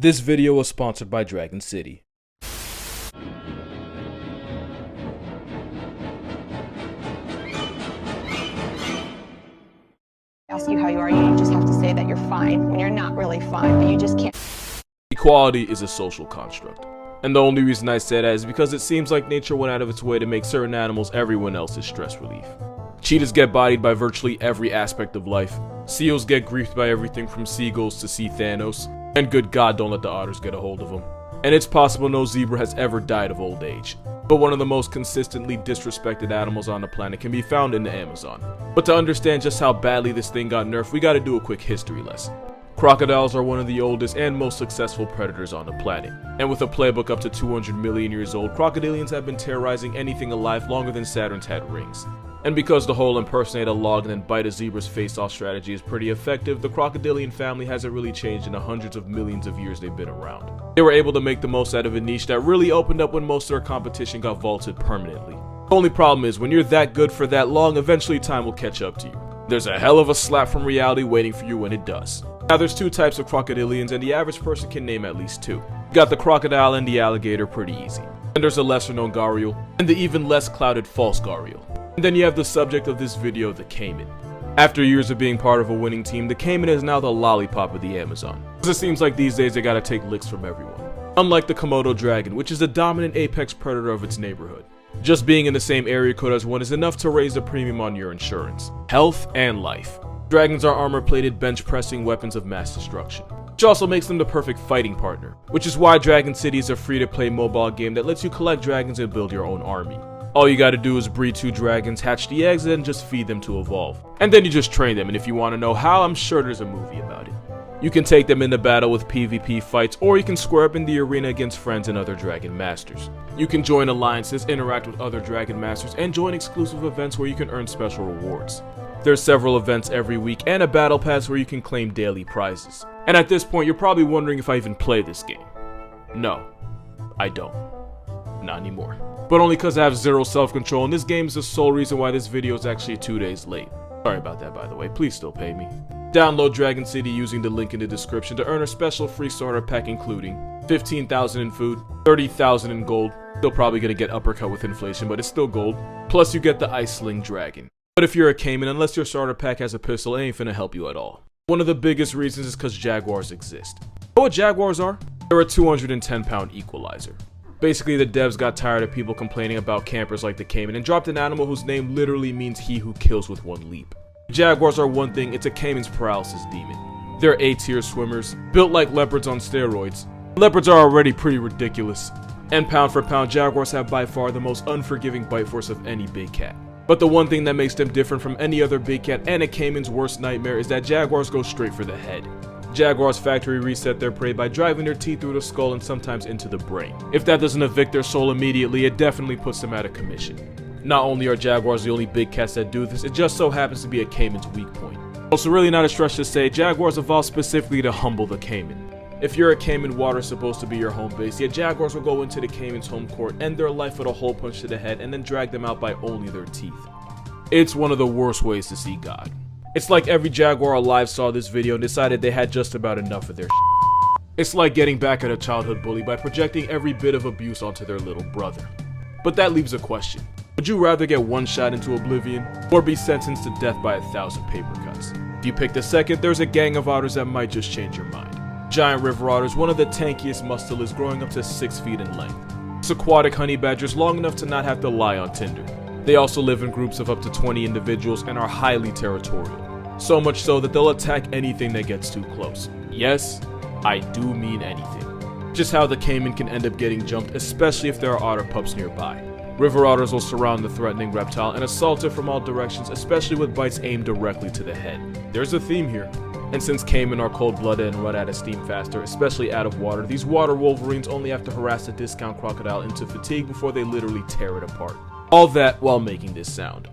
This video was sponsored by Dragon City. Ask you how you are, you just have to say that you're fine when you're not really fine, but you just can't. Equality is a social construct. And the only reason I say that is because it seems like nature went out of its way to make certain animals everyone else's stress relief. Cheetahs get bodied by virtually every aspect of life. Seals get griefed by everything from seagulls to sea Thanos. And good God, don't let the otters get a hold of them. And it's possible no zebra has ever died of old age. But one of the most consistently disrespected animals on the planet can be found in the Amazon. But to understand just how badly this thing got nerfed, we gotta do a quick history lesson. Crocodiles are one of the oldest and most successful predators on the planet. And with a playbook up to 200 million years old, crocodilians have been terrorizing anything alive longer than Saturn's had rings. And because the whole impersonate a log and then bite a zebra's face off strategy is pretty effective, the crocodilian family hasn't really changed in the hundreds of millions of years they've been around. They were able to make the most out of a niche that really opened up when most of their competition got vaulted permanently. The only problem is, when you're that good for that long, eventually time will catch up to you. There's a hell of a slap from reality waiting for you when it does. Now there's two types of crocodilians, and the average person can name at least two. You got the crocodile and the alligator pretty easy. And there's a lesser known gharial, and the even less clouded false gharial. And then you have the subject of this video, the caiman. After years of being part of a winning team, the caiman is now the lollipop of the Amazon. Because it seems like these days they gotta take licks from everyone. Unlike the Komodo dragon, which is the dominant apex predator of its neighborhood. Just being in the same area code as one is enough to raise the premium on your insurance, health, and life. Dragons are armor-plated, bench-pressing weapons of mass destruction, which also makes them the perfect fighting partner, which is why Dragon City is a free-to-play mobile game that lets you collect dragons and build your own army. All you gotta do is breed 2 dragons, hatch the eggs, and then just feed them to evolve. And then you just train them, and if you want to know how, I'm sure there's a movie about it. You can take them into battle with PvP fights, or you can square up in the arena against friends and other dragon masters. You can join alliances, interact with other dragon masters, and join exclusive events where you can earn special rewards. There's several events every week, and a battle pass where you can claim daily prizes. And at this point, you're probably wondering if I even play this game. No, I don't. Not anymore. But only because I have zero self-control, and this game is the sole reason why this video is actually 2 days late. Sorry about that, by the way. Please still pay me. Download Dragon City using the link in the description to earn a special free starter pack including 15,000 in food, 30,000 in gold. Still probably gonna get uppercut with inflation, but it's still gold. Plus you get the Ice Sling Dragon. But if you're a caiman, unless your starter pack has a pistol, it ain't finna help you at all. One of the biggest reasons is because Jaguars exist. Know what Jaguars are? They're a 210-pound equalizer. Basically, the devs got tired of people complaining about campers like the caiman and dropped an animal whose name literally means he who kills with one leap. Jaguars are one thing, it's a caiman's paralysis demon. They're A-tier swimmers, built like leopards on steroids. Leopards are already pretty ridiculous. And pound for pound, jaguars have by far the most unforgiving bite force of any big cat. But the one thing that makes them different from any other big cat and a caiman's worst nightmare is that jaguars go straight for the head. Jaguars factory reset their prey by driving their teeth through the skull and sometimes into the brain. If that doesn't evict their soul immediately, it definitely puts them out of commission. Not only are jaguars the only big cats that do this, it just so happens to be a caiman's weak point. Also, really not a stretch to say, jaguars evolved specifically to humble the caiman. If you're a caiman, water's supposed to be your home base, yet jaguars will go into the caiman's home court, end their life with a hole punch to the head, and then drag them out by only their teeth. It's one of the worst ways to see God. It's like every jaguar alive saw this video and decided they had just about enough of their shit. It's like getting back at a childhood bully by projecting every bit of abuse onto their little brother. But that leaves a question. Would you rather get one shot into oblivion, or be sentenced to death by 1,000 paper cuts? If you pick the second, there's a gang of otters that might just change your mind. Giant river otters, one of the tankiest mustelid, growing up to 6 feet in length. Aquatic honey badgers, long enough to not have to lie on Tinder. They also live in groups of up to 20 individuals and are highly territorial. So much so that they'll attack anything that gets too close. Yes, I do mean anything. Just how the caiman can end up getting jumped, especially if there are otter pups nearby. River otters will surround the threatening reptile and assault it from all directions, especially with bites aimed directly to the head. There's a theme here. And since caiman are cold-blooded and run out of steam faster, especially out of water, these water wolverines only have to harass a discount crocodile into fatigue before they literally tear it apart. All that while making this sound.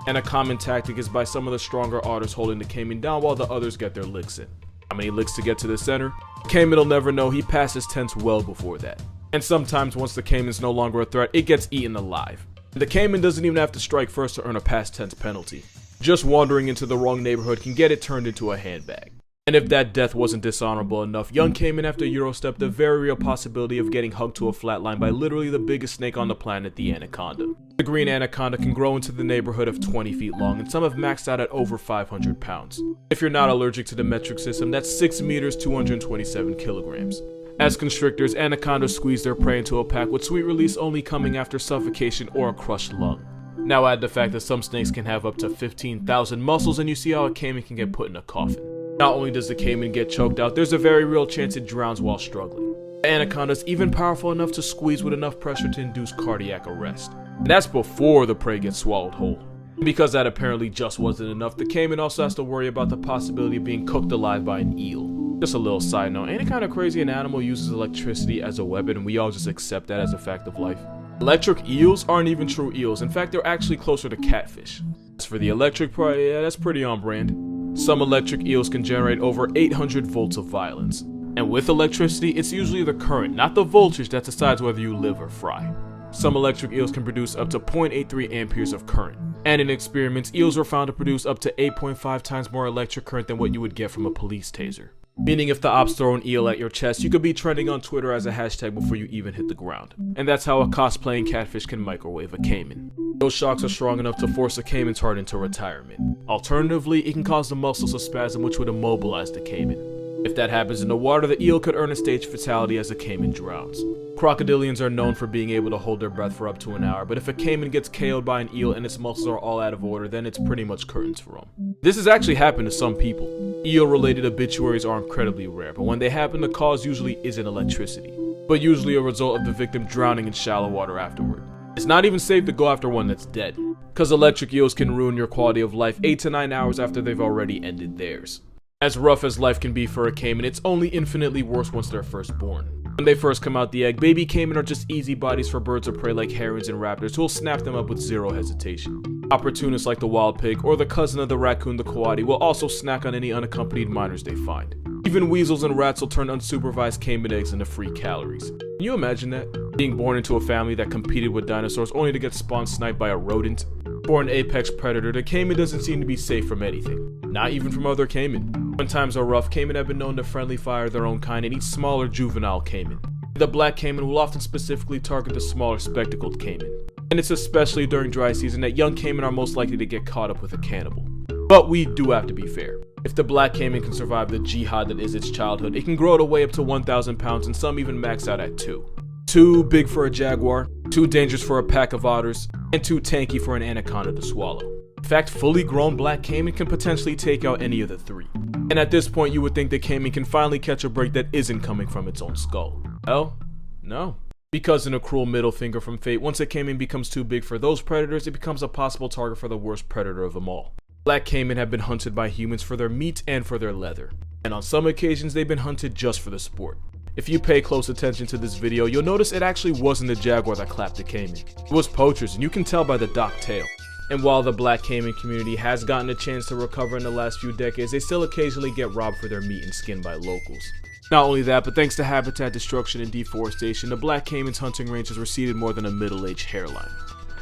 And a common tactic is by some of the stronger otters holding the caiman down while the others get their licks in. How many licks to get to the center? Caiman will never know, he passes tense well before that. And sometimes once the caiman's no longer a threat, it gets eaten alive. The caiman doesn't even have to strike first to earn a past tense penalty. Just wandering into the wrong neighborhood can get it turned into a handbag. And if that death wasn't dishonorable enough, young caiman have to Eurostep the very real possibility of getting hugged to a flatline by literally the biggest snake on the planet, the Anaconda. The green Anaconda can grow into the neighborhood of 20 feet long, and some have maxed out at over 500 pounds. If you're not allergic to the metric system, that's 6 meters, 227 kilograms. As constrictors, anacondas squeeze their prey into a pack, with sweet release only coming after suffocation or a crushed lung. Now add the fact that some snakes can have up to 15,000 muscles, and you see how a caiman can get put in a coffin. Not only does the caiman get choked out, there's a very real chance it drowns while struggling. The anaconda's even powerful enough to squeeze with enough pressure to induce cardiac arrest. And that's before the prey gets swallowed whole. And because that apparently just wasn't enough, the caiman also has to worry about the possibility of being cooked alive by an eel. Just a little side note, ain't it kind of crazy an animal uses electricity as a weapon and we all just accept that as a fact of life? Electric eels aren't even true eels. In fact, they're actually closer to catfish. As for the electric part, yeah, that's pretty on brand. Some electric eels can generate over 800 volts of violence. And with electricity, it's usually the current, not the voltage, that decides whether you live or fry. Some electric eels can produce up to 0.83 amperes of current. And in experiments, eels were found to produce up to 8.5 times more electric current than what you would get from a police taser. Meaning if the ops throw an eel at your chest, you could be trending on Twitter as a hashtag before you even hit the ground. And that's how a cosplaying catfish can microwave a caiman. Those shocks are strong enough to force a caiman's heart into retirement. Alternatively, it can cause the muscles to spasm, which would immobilize the caiman. If that happens in the water, the eel could earn a stage fatality as the caiman drowns. Crocodilians are known for being able to hold their breath for up to an hour, but if a caiman gets KO'd by an eel and its muscles are all out of order, then it's pretty much curtains for them. This has actually happened to some people. Eel-related obituaries are incredibly rare, but when they happen, the cause usually isn't electricity, but usually a result of the victim drowning in shallow water afterward. It's not even safe to go after one that's dead, because electric eels can ruin your quality of life 8 to 9 hours after they've already ended theirs. As rough as life can be for a caiman, it's only infinitely worse once they're first born. When they first come out the egg, baby caiman are just easy bodies for birds of prey like herons and raptors who will snap them up with zero hesitation. Opportunists like the wild pig or the cousin of the raccoon, the coati, will also snack on any unaccompanied minors they find. Even weasels and rats will turn unsupervised caiman eggs into free calories. Can you imagine that? Being born into a family that competed with dinosaurs only to get spawn sniped by a rodent? For an apex predator, the caiman doesn't seem to be safe from anything. Not even from other caiman. When times are rough, caiman have been known to friendly fire their own kind and eat smaller juvenile caiman. The black caiman will often specifically target the smaller spectacled caiman. And it's especially during dry season that young caiman are most likely to get caught up with a cannibal. But we do have to be fair. If the black caiman can survive the jihad that is its childhood, it can grow to weigh up to 1,000 pounds and some even max out at 2. Too big for a jaguar, too dangerous for a pack of otters, and too tanky for an anaconda to swallow. In fact, fully grown black caiman can potentially take out any of the 3. And at this point you would think the caiman can finally catch a break that isn't coming from its own skull. Well, no. Because in a cruel middle finger from fate, once a caiman becomes too big for those predators, it becomes a possible target for the worst predator of them all. Black caiman have been hunted by humans for their meat and for their leather. And on some occasions they've been hunted just for the sport. If you pay close attention to this video, you'll notice it actually wasn't the jaguar that clapped the caiman. It was poachers, and you can tell by the docked tail. And while the black caiman community has gotten a chance to recover in the last few decades, they still occasionally get robbed for their meat and skin by locals. Not only that, but thanks to habitat destruction and deforestation, the black caiman's hunting range has receded more than a middle-aged hairline.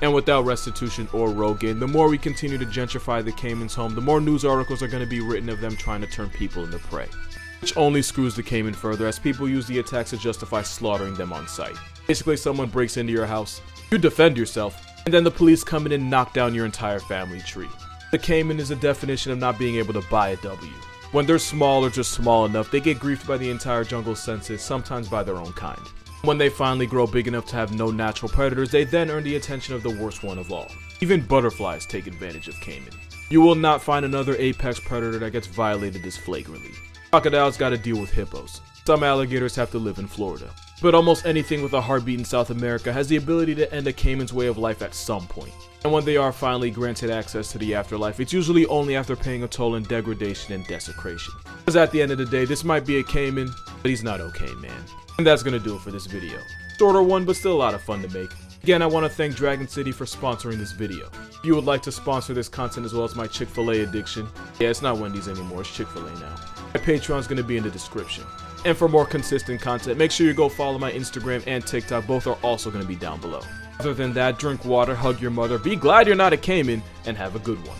And without restitution or Rogaine, the more we continue to gentrify the caiman's home, the more news articles are going to be written of them trying to turn people into prey. Which only screws the caiman further, as people use the attacks to justify slaughtering them on sight. Basically, someone breaks into your house, you defend yourself, and then the police come in and knock down your entire family tree. The caiman is a definition of not being able to buy a W. When they're small or just small enough, they get griefed by the entire jungle's senses, sometimes by their own kind. When they finally grow big enough to have no natural predators, they then earn the attention of the worst one of all. Even butterflies take advantage of caiman. You will not find another apex predator that gets violated this flagrantly. Crocodiles gotta deal with hippos. Some alligators have to live in Florida. But almost anything with a heartbeat in South America has the ability to end a caiman's way of life at some point. And when they are finally granted access to the afterlife, it's usually only after paying a toll in degradation and desecration. Because at the end of the day, this might be a caiman, but he's not okay, man. And that's gonna do it for this video. Shorter one, but still a lot of fun to make. Again, I want to thank Dragon City for sponsoring this video. If you would like to sponsor this content as well as my Chick-fil-A addiction, yeah, it's not Wendy's anymore, it's Chick-fil-A now. My Patreon's gonna be in the description. And for more consistent content, make sure you go follow my Instagram and TikTok, both are also gonna be down below. Other than that, drink water, hug your mother, be glad you're not a caiman, and have a good one.